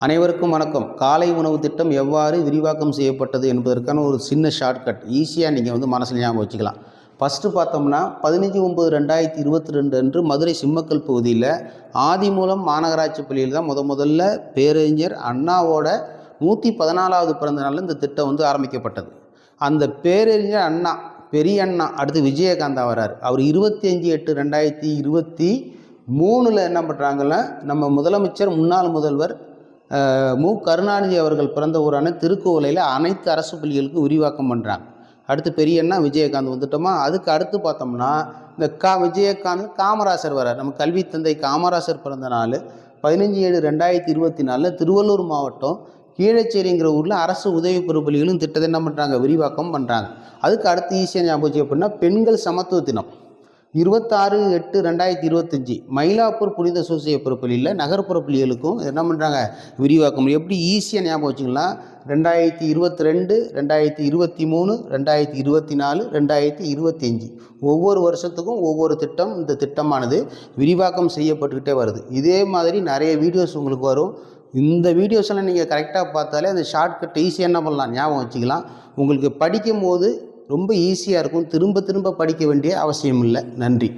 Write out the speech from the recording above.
அனைவருக்கும் வணக்கம். காலை உணவு திட்டம் எவ்வாறு விரிவாக்கம் செய்யப்பட்டது என்பதற்கான ஒரு சின்ன ஷார்ட்கட் ஈஸியாக நீங்கள் மனசில் ஞாபகம் வச்சுக்கலாம். ஃபஸ்ட்டு பார்த்தோம்னா 15/9/2022 அன்று மதுரை சிம்மக்கல் பகுதியில் ஆதிமூலம் மாநகராட்சி பள்ளியில் தான் முதல்ல பேரறிஞர் அண்ணாவோட 114வது பிறந்த நாளில் இந்த திட்டம் ஆரம்பிக்கப்பட்டது. அந்த பேரறிஞர் அண்ணா பெரிய அண்ணா அடுத்து விஜயகாந்தா வரார். அவர் 25/8/2023 என்ன பண்ணுறாங்கன்னா, நம்ம முதலமைச்சர் முன்னாள் முதல்வர் மு கருணாநிதி அவர்கள் பிறந்த ஊரான திருக்கோவிலையில் அனைத்து அரசு பள்ளிகளுக்கும் விரிவாக்கம் பண்ணுறாங்க. அடுத்து பெரிய அண்ணா விஜயகாந்த் வந்துட்டோமா. அதுக்கு அடுத்து பார்த்தோம்னா இந்த விஜயகாந்த் காமராசர் வரார். நம்ம கல்வி தந்தை காமராசர் பிறந்த நாள் 15/7/2024 திருவள்ளூர் மாவட்டம் கீழச்சேரிங்கிற ஊரில் அரசு உதவி பெறும் பள்ளிகளும் திட்டத்தை என்ன பண்ணுறாங்க, விரிவாக்கம் பண்ணுறாங்க. அதுக்கு அடுத்து ஈஸியாக ஞாபகம் அப்படின்னா பெண்கள் சமத்துவ தினம் 26/8/2025 மயிலாப்பூர் புனித சூசையப்பர் பள்ளியில் நகர்ப்புற பள்ளிகளுக்கும் என்ன பண்ணுறாங்க, விரிவாக்கம். எப்படி ஈஸியாக ஞாபகம் வச்சுக்கலாம், 2022, 2023, 2024, 2025 ஒவ்வொரு வருஷத்துக்கும் ஒவ்வொரு திட்டம். இந்த திட்டமானது விரிவாக்கம் செய்யப்பட்டுக்கிட்டே வருது. இதே மாதிரி நிறைய வீடியோஸ் உங்களுக்கு வரும். இந்த வீடியோஸ் எல்லாம் நீங்கள் கரெக்டாக பார்த்தாலே அந்த ஷார்ட்கட் ஈஸியாக என்ன பண்ணலாம், ஞாபகம் வச்சுக்கலாம். உங்களுக்கு படிக்கும் போது ரொம்ப ஈஸியாக இருக்கும். திரும்ப திரும்ப படிக்க வேண்டிய அவசியம் இல்லை. நன்றி.